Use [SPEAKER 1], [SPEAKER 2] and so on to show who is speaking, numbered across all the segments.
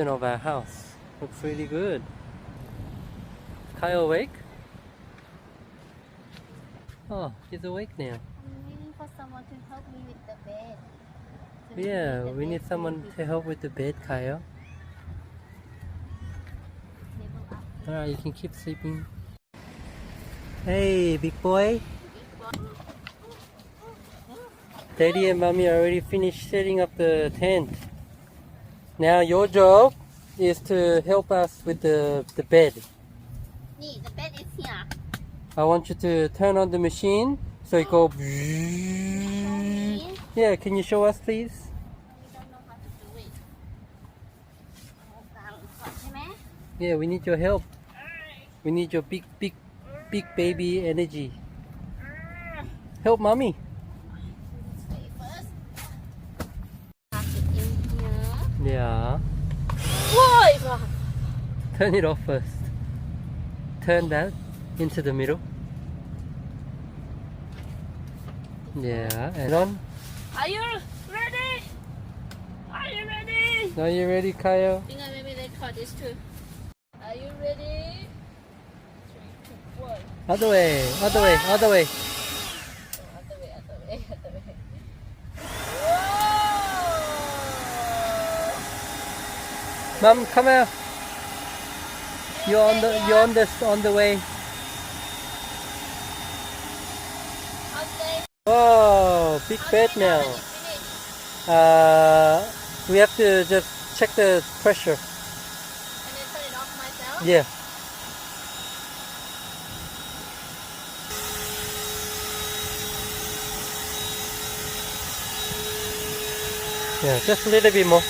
[SPEAKER 1] basement of our house. Looks really good. Kyle awake? Oh, he's awake now.
[SPEAKER 2] I'm waiting for someone to help me with the bed.
[SPEAKER 1] Yeah, we need someone to help with the bed, Kyle. Alright, you can keep sleeping. Hey, big boy. Daddy and Mommy already finished setting up the tent. Now your job is to help us with the bed.
[SPEAKER 2] The bed is here.
[SPEAKER 1] I want you to turn on the machine so it go. Yeah, can you show us please?
[SPEAKER 2] We don't know how to do it.
[SPEAKER 1] Yeah, we need your help. We need your big baby energy. Help Mommy.
[SPEAKER 2] Stay first. Pack it in here.
[SPEAKER 1] Yeah.
[SPEAKER 2] Whoa!
[SPEAKER 1] Turn it off first. Turn that into the middle. Yeah, and on.
[SPEAKER 2] Are you ready? Are you ready?
[SPEAKER 1] Are you ready, Kyle?
[SPEAKER 2] I think I maybe record this too. Are you ready? 3, 2, 1.
[SPEAKER 1] Other way, other way, other way.
[SPEAKER 2] Other way. Whoa!
[SPEAKER 1] Mom, come out. You're on the way. Oh, big bed now. We have to just check the pressure.
[SPEAKER 2] And then turn it off myself?
[SPEAKER 1] Yeah. Yeah, just a little bit more.
[SPEAKER 2] I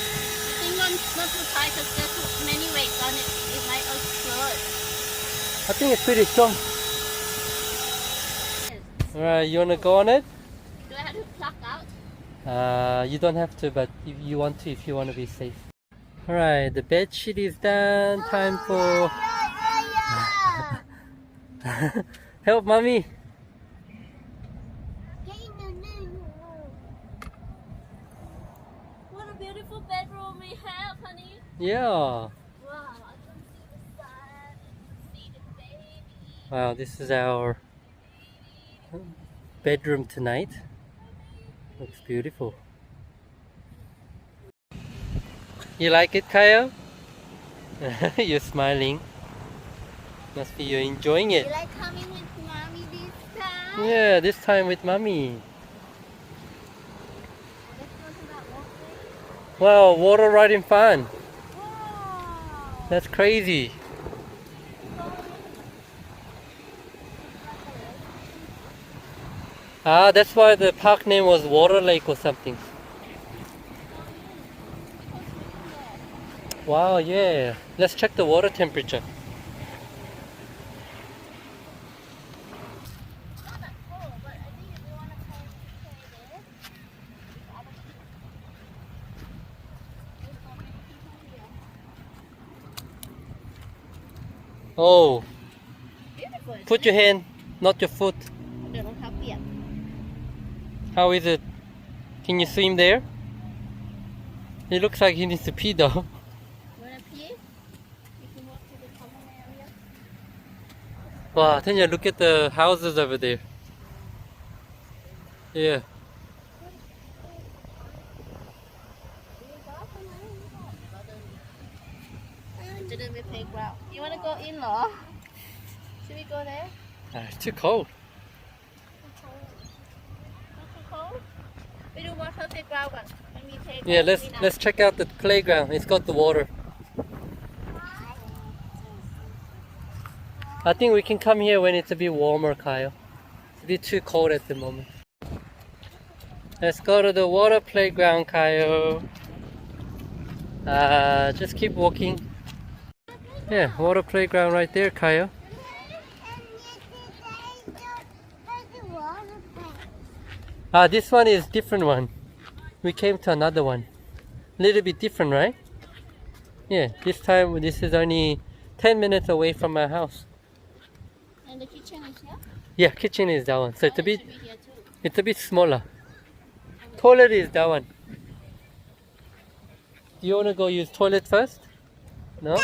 [SPEAKER 2] think not too tight because there's too many weights on it. It might explode.
[SPEAKER 1] I think it's pretty strong. Alright, you wanna go on it?
[SPEAKER 2] Do I have to plug out?
[SPEAKER 1] You don't have to, but if you want to, if you want to be safe. Alright, the bed sheet is done. Time for help Mommy.
[SPEAKER 2] What a beautiful bedroom we have, honey.
[SPEAKER 1] Yeah.
[SPEAKER 2] Wow, I can see the sun. I can see the baby.
[SPEAKER 1] Wow, this is our bedroom tonight. Looks beautiful. You like it, Kyle? You're smiling. Must be you're enjoying it.
[SPEAKER 2] You like coming with mommy this time?
[SPEAKER 1] Yeah, this time with Mommy.
[SPEAKER 2] Let's go to that walkway.
[SPEAKER 1] Wow, water riding fun.
[SPEAKER 2] Wow.
[SPEAKER 1] That's crazy. Ah, that's why the park name was Water Lake or something. Wow, yeah. Let's check the water temperature.
[SPEAKER 2] Not that cold, but I think if we want to play this,
[SPEAKER 1] Oh,
[SPEAKER 2] beautiful.
[SPEAKER 1] put your hand, not your foot.
[SPEAKER 2] I don't know how big.
[SPEAKER 1] How is it? Can you swim there? It looks like he needs to pee though.
[SPEAKER 2] You want to pee? We can walk to the common area.
[SPEAKER 1] Wow, Tanya, look at the houses over there. Yeah.
[SPEAKER 2] To the playground. You want to go in, or should we go there?
[SPEAKER 1] It's too cold.
[SPEAKER 2] Not too cold. We do water playgroundก่อนมันมี playground นี่นะ
[SPEAKER 1] Let's check out the playground. It's got the water. I think we can come here when it's a bit warmer, Kyle. It's a bit too cold at the moment. Let's go to the water playground, Kyle. Just keep walking. Yeah, water playground right there, Kyle. This one is different one. We came to another one. Little bit different, right? Yeah, this time this is only 10 minutes away from my house.
[SPEAKER 2] And the kitchen is here?
[SPEAKER 1] Yeah, kitchen is that one. So it's a bit
[SPEAKER 2] Should be here too.
[SPEAKER 1] it's a bit smaller. Toilet is that one. Do you wanna go use toilet first? No?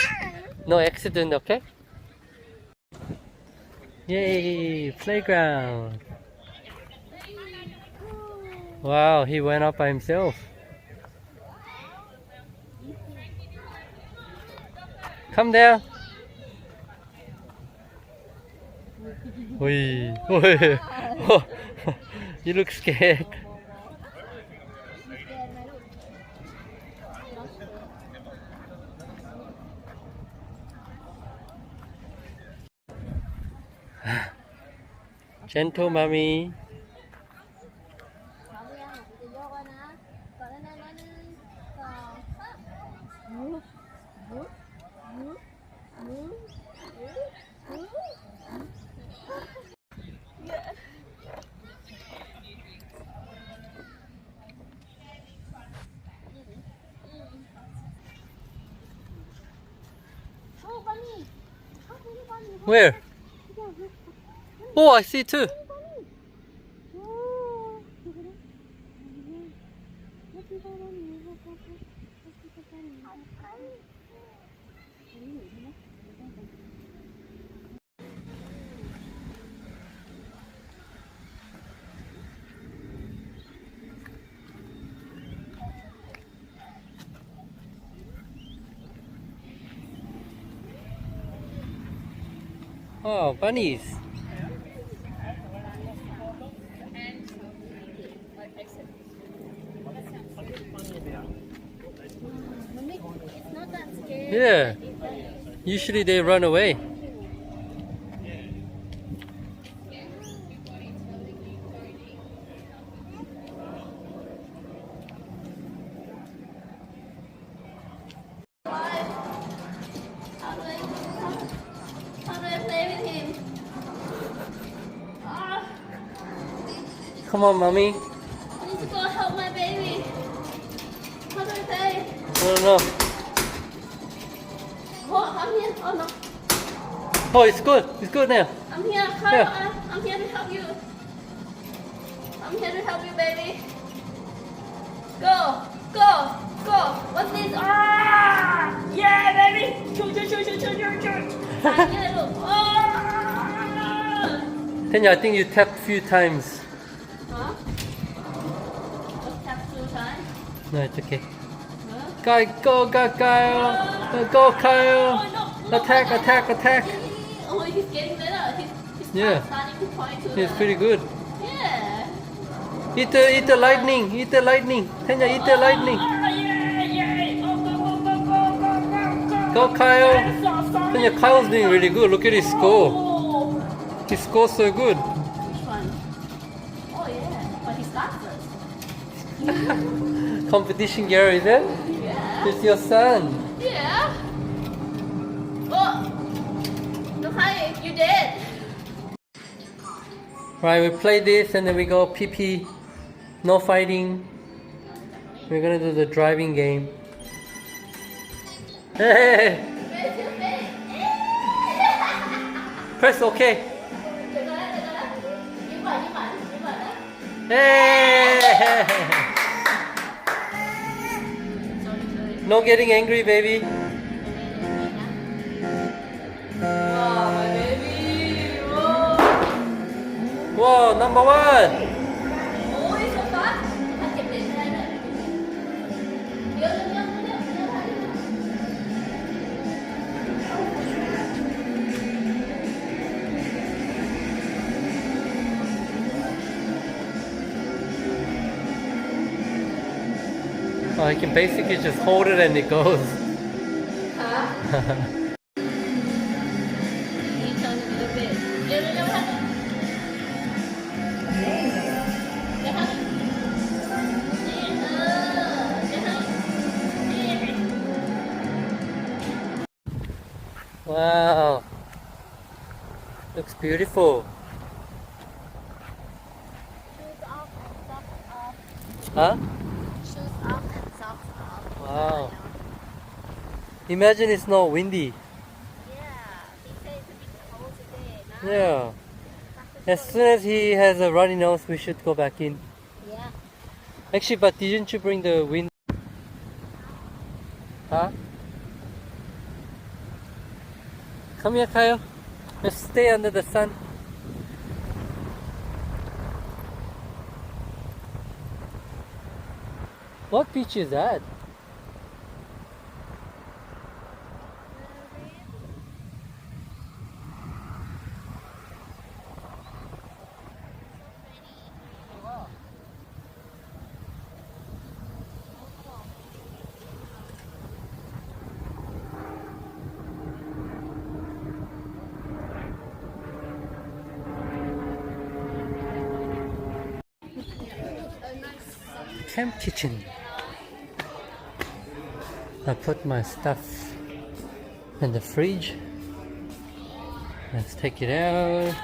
[SPEAKER 1] No accident, okay? Yay, playground. Wow, he went up by himself. Come down. Oi, oi. Oh, you look scared. Gentle mommy. Where? Oh, I see two. Oh, bunnies.
[SPEAKER 2] It's not that scary.
[SPEAKER 1] Yeah. Usually they run away.
[SPEAKER 2] How do I play with him? Ah,
[SPEAKER 1] Come on, mommy.
[SPEAKER 2] I need to go help my baby. How do I play?
[SPEAKER 1] I don't know.
[SPEAKER 2] Oh, I'm here. Oh no,
[SPEAKER 1] Oh, it's good. It's good now.
[SPEAKER 2] I'm here. Kyle,
[SPEAKER 1] Yeah.
[SPEAKER 2] I'm here to help you. I'm here to help you, baby. Go, go, go. What's this? Ah! Yeah, baby. Shoot, shoot, shoot, shoot, shoot, shoot, shoot. I'm here, look. Oh!
[SPEAKER 1] Tanya, I think you tapped a few times.
[SPEAKER 2] Huh? Just tap 2 times.
[SPEAKER 1] No, it's okay.
[SPEAKER 2] Huh?
[SPEAKER 1] Guy, go, Kyle. Go, Kyle.
[SPEAKER 2] Oh, no,
[SPEAKER 1] Attack,
[SPEAKER 2] no,
[SPEAKER 1] attack, attack.
[SPEAKER 2] Oh, he's getting better. He's
[SPEAKER 1] Yeah.
[SPEAKER 2] starting to point to
[SPEAKER 1] It's
[SPEAKER 2] the...
[SPEAKER 1] pretty good.
[SPEAKER 2] Yeah.
[SPEAKER 1] Eat the lightning. Eat the lightning. Tanya, eat the lightning.
[SPEAKER 2] Oh, yeah, yeah. Oh, go, go, go, go, go, go, go.
[SPEAKER 1] Go, Kyle.
[SPEAKER 2] Dinosaur,
[SPEAKER 1] Tanya, Kyle's doing really good. Look at his score.
[SPEAKER 2] Oh.
[SPEAKER 1] His score's so good.
[SPEAKER 2] Which one? Oh, yeah. But he's fastest.
[SPEAKER 1] Competition, Gary, is it?
[SPEAKER 2] Yeah.
[SPEAKER 1] It's your son.
[SPEAKER 2] Yeah. Oh. Look, hi. You dead.
[SPEAKER 1] Right, we play this and then we go pee. No fighting. We're gonna do the driving game. Hey!
[SPEAKER 2] Where's your face?
[SPEAKER 1] Press OK.
[SPEAKER 2] Được rồi đó, được rồi đó. Như vậy đó.
[SPEAKER 1] Hey!
[SPEAKER 2] Sorry.
[SPEAKER 1] No getting angry, baby.
[SPEAKER 2] Wow, my baby. Whoa.
[SPEAKER 1] Whoa, number one.
[SPEAKER 2] Ôi, so fast. Anh chụp điện ra đây nè. Vô.
[SPEAKER 1] Oh, you can basically just hold it and it goes.
[SPEAKER 2] Hả? You turn a little bit. Vô.
[SPEAKER 1] Wow. Looks beautiful.
[SPEAKER 2] Shoes off and socks off.
[SPEAKER 1] Huh?
[SPEAKER 2] Shoes off and socks off.
[SPEAKER 1] Wow. Imagine it's not windy.
[SPEAKER 2] Yeah, he said it's a bit cold today.
[SPEAKER 1] Yeah. As soon as he has a runny nose, we should go back in.
[SPEAKER 2] Yeah.
[SPEAKER 1] Actually, but didn't you bring the wind? Huh? Come here, Kyle. Let's stay under the sun. What beach is that? Camp kitchen. I put my stuff in the fridge. Let's take it out.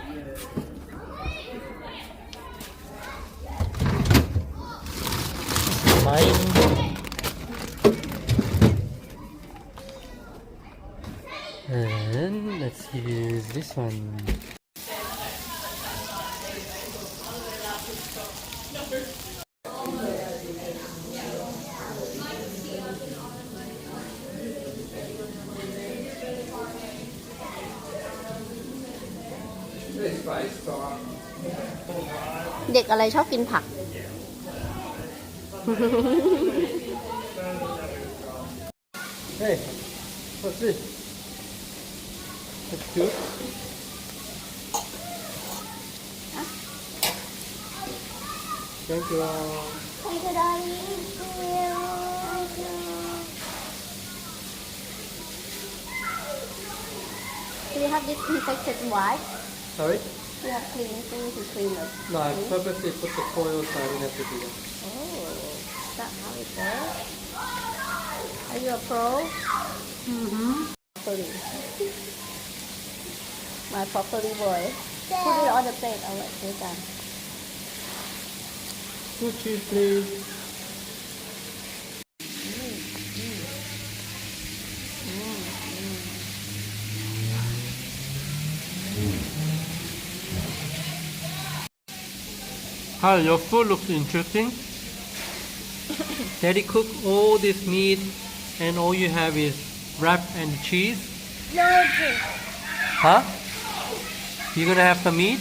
[SPEAKER 1] Mine. And let's use this one.
[SPEAKER 2] ด็กอะไรชอบกินผัก
[SPEAKER 1] Hey, what's this? That's cute. Thank you.
[SPEAKER 2] Thank you, darling. Thank you. Do you have disinfectant wipe?
[SPEAKER 1] Sorry?
[SPEAKER 2] Do you have cleaning thing to clean it?
[SPEAKER 1] No, I purposely put the coil so I don't have to do that.
[SPEAKER 2] Oh, is that how it goes? Are you a pro?
[SPEAKER 1] Mm-hmm.
[SPEAKER 2] Properly. My properly boy. Put it on the plate. I'll let you down.
[SPEAKER 1] 2 cheese, please. Hi, your food looks interesting. Daddy cooked all this meat and all you have is wrap and cheese.
[SPEAKER 2] No,
[SPEAKER 1] Huh? You gonna have some meat?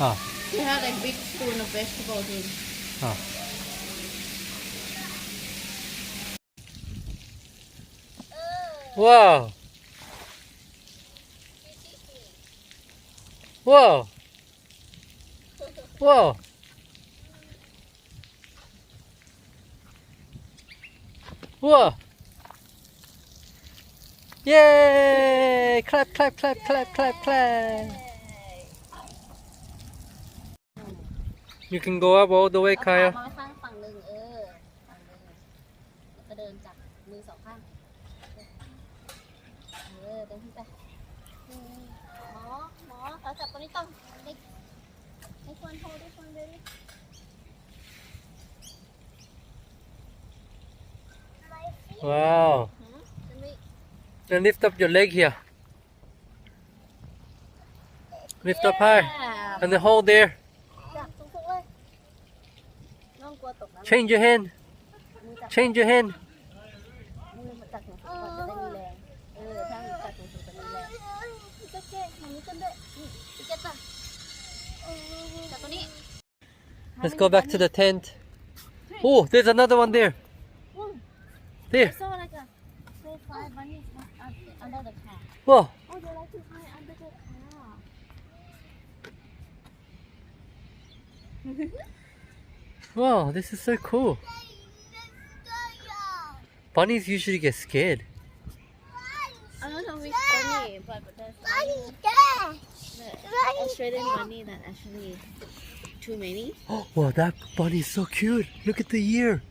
[SPEAKER 1] Ah.
[SPEAKER 2] you have a big spoon of vegetables in.
[SPEAKER 1] Ah. Wow. Whoa. Whoa. Whoa. Yay! Clap, clap, clap, clap, clap, clap. You can go up all the way,
[SPEAKER 2] เอาขา
[SPEAKER 1] Kaya.
[SPEAKER 2] มาไว้ข้างฝั่งหนึ่งฝั่งหนึ่งแล้วก็เดินจับมือสองข้างเต็มที่ไปหมอเขาจับตัวนี้ต้องให้ควรโทรด้วยคนเลย
[SPEAKER 1] Wow. Then lift up your leg here. Lift up high. And then hold there.
[SPEAKER 2] จับสูงๆเลยน้องกลัวตกน้ำ
[SPEAKER 1] Change your hand.
[SPEAKER 2] มือจับ
[SPEAKER 1] Change your hand.
[SPEAKER 2] มือจับสูงๆก่อนจะได้มีแรงถ้ามือจับสูงๆจะมีแรงพี่เจ๊มันมีกันด้วยพี่เจ๊จับตัวนี้
[SPEAKER 1] Let's go back to the tent. Oh, there's another one there. There.
[SPEAKER 2] So like a fly bunny under the car.
[SPEAKER 1] Whoa.
[SPEAKER 2] Oh, they like to hide under the car.
[SPEAKER 1] Wow, this is so cool. Bunnies usually get scared.
[SPEAKER 2] I don't know which bunny, but there's the Australian bunny that actually too many.
[SPEAKER 1] Oh, wow, that bunny is so cute. Look at the ear.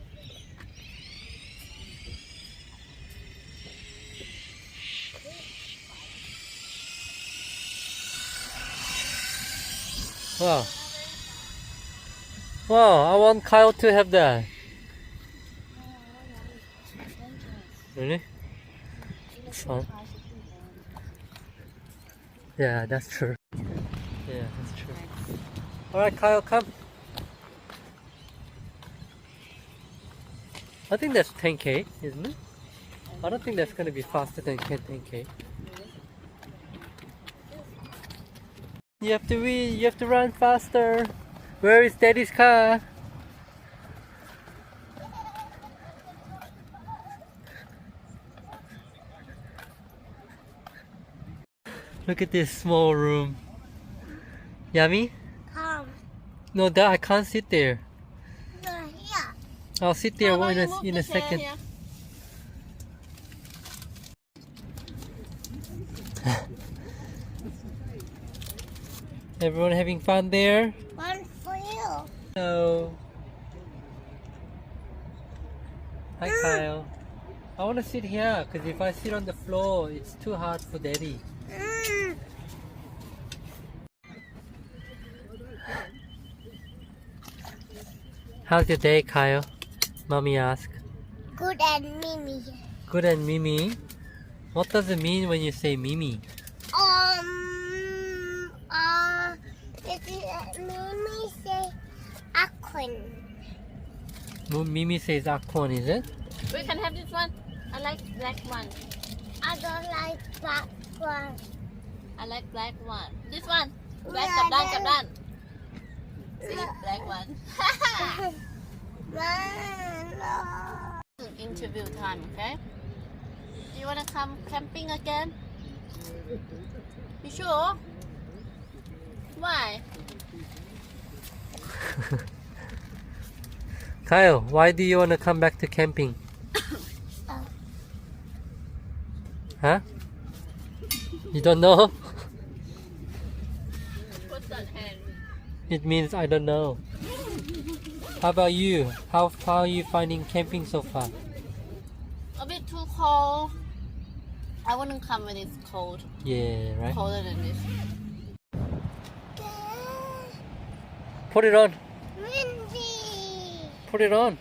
[SPEAKER 1] Wow. Wow, I want Kyle to have that. Really? It's fun. Yeah, that's true. Yeah, that's true. Alright, Kyle, come. I think that's 10K, isn't it? I don't think that's going to be faster than 10K. You have to run faster. Where is Daddy's car? Look at this small room. Yummy?
[SPEAKER 2] Come.
[SPEAKER 1] No, Dad, I can't sit there.
[SPEAKER 2] No, here.
[SPEAKER 1] I'll sit there in a second. Everyone having fun there?
[SPEAKER 2] One for you.
[SPEAKER 1] Hello. Hi, Kyle. I want to sit here because if I sit on the floor, it's too hard for Daddy. How's your day, Kyle? Mommy asked.
[SPEAKER 2] Good and Mimi.
[SPEAKER 1] Good and Mimi. What does it mean when you say Mimi?
[SPEAKER 2] Mimi say aquin.
[SPEAKER 1] Mimi says Aquan, is it?
[SPEAKER 3] We can have this one. I like black one.
[SPEAKER 2] I don't like that one.
[SPEAKER 3] I like black one. This one. Black
[SPEAKER 2] Yeah,
[SPEAKER 3] กับด้าน See, black one. Interview time, okay? Do you wanna come camping again? You sure? Why?
[SPEAKER 1] Kyle, why do you want to come back to camping? Huh? You don't know?
[SPEAKER 3] What's that hand?
[SPEAKER 1] It means I don't know. How about you? How are you finding camping so far?
[SPEAKER 3] A bit too cold. I wouldn't come when it's cold.
[SPEAKER 1] Yeah, right?
[SPEAKER 3] Colder than this.
[SPEAKER 1] Put it on.
[SPEAKER 2] Windy.
[SPEAKER 1] Put it on.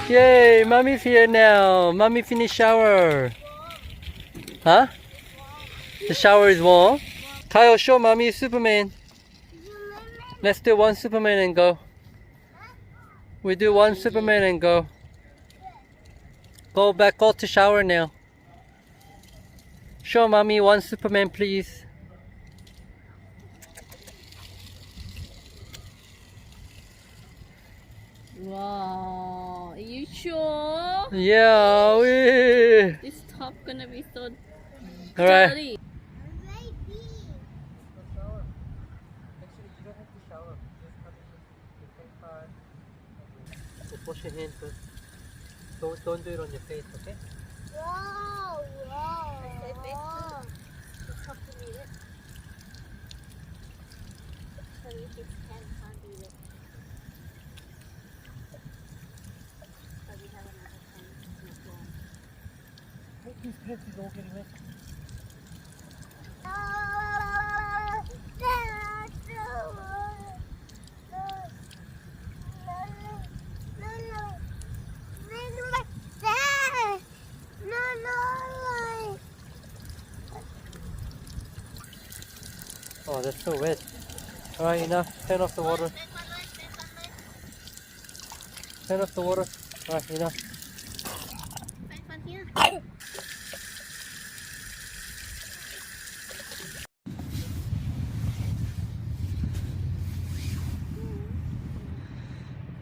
[SPEAKER 1] Yay, Mommy's here now. Mommy finished shower. Huh? The shower is warm. Kyle, show Mommy Superman. Let's do one Superman and go. We do one Superman and go. Go to shower now. Show Mommy one Superman, please.
[SPEAKER 3] Wow, are you sure?
[SPEAKER 1] Yeah,
[SPEAKER 3] This top gonna be so
[SPEAKER 1] Alright.
[SPEAKER 3] dirty.
[SPEAKER 1] Wash your hands first. Don't do it on your face, okay?
[SPEAKER 2] Wow, wow.
[SPEAKER 3] Just have to read it. Actually, his hand can't read it. But we have another pen. Not one.
[SPEAKER 1] His pants is all getting wet. Oh, that's so wet. Alright, enough. Turn off the water. Turn off the water. Alright, enough.
[SPEAKER 3] Back one here.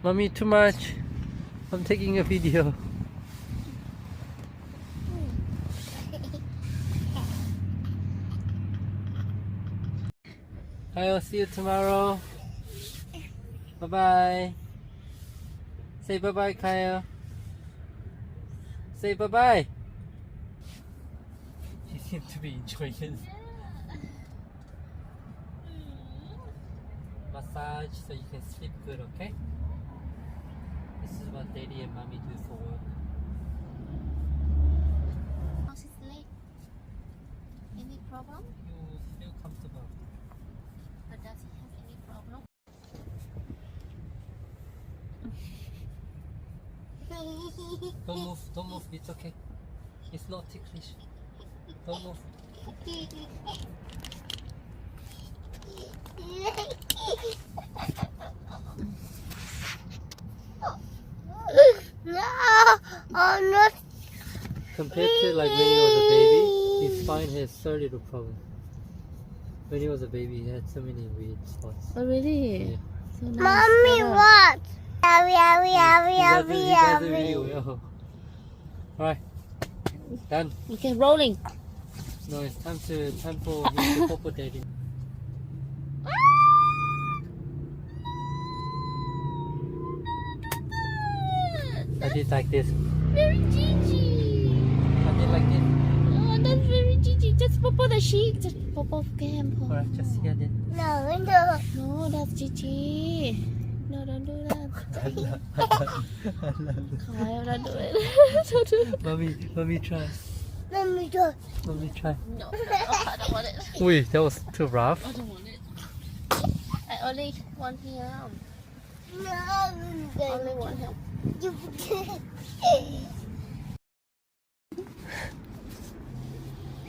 [SPEAKER 1] Mommy, too much. I'm taking a video. I'll see you tomorrow. Bye bye. Say bye bye, Kyle. Say bye bye. You seem to be enjoying it. Massage so you can sleep good, okay? This is what Daddy and Mommy do for work.
[SPEAKER 3] How's his leg? Any problem?
[SPEAKER 1] You feel comfortable.
[SPEAKER 3] But does he have any problem?
[SPEAKER 1] Don't move, it's okay. It's not ticklish. Don't move.
[SPEAKER 2] No, oh no.
[SPEAKER 1] Compared to like when he was a baby, his spine has so little problem. When he was a baby, he had so many weird spots.
[SPEAKER 3] Oh, really?
[SPEAKER 1] Yeah.
[SPEAKER 3] So nice.
[SPEAKER 2] Mommy,
[SPEAKER 3] Yeah.
[SPEAKER 2] what?
[SPEAKER 1] He does it really well. Alright, done.
[SPEAKER 3] Okay, rolling.
[SPEAKER 1] No, it's time for him to popo daddy. I did like this.
[SPEAKER 3] Very Gigi.
[SPEAKER 1] I did like this.
[SPEAKER 3] Oh, that's very Gigi. Just popo the sheet. Just popo Cam.
[SPEAKER 1] Alright, just here then.
[SPEAKER 2] No, no.
[SPEAKER 3] No, that's Gigi. No, don't do that. Kyle, don't do it. Don't do it.
[SPEAKER 1] Mommy try.
[SPEAKER 2] Let me do.
[SPEAKER 1] Mommy try.
[SPEAKER 3] No, I don't want it.
[SPEAKER 1] Wait, that was too rough.
[SPEAKER 3] I don't want it. I only want here.
[SPEAKER 2] No,
[SPEAKER 3] Only one help.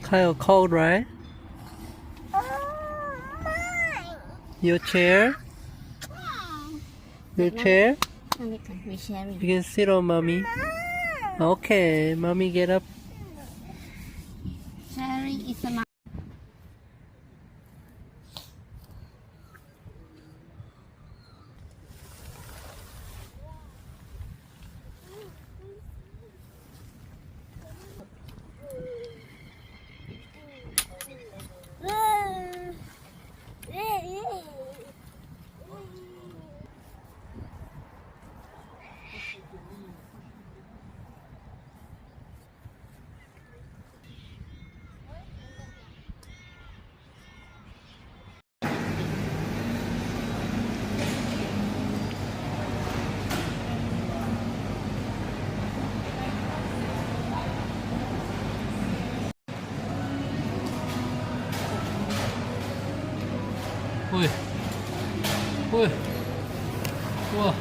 [SPEAKER 1] Kyle, cold, right?
[SPEAKER 2] Oh, mine.
[SPEAKER 1] Your chair? Your chair?
[SPEAKER 3] We sharing.
[SPEAKER 1] You can sit on mommy. Okay, mommy get up.
[SPEAKER 3] Sharing is a
[SPEAKER 1] Ui. Ui. Wow.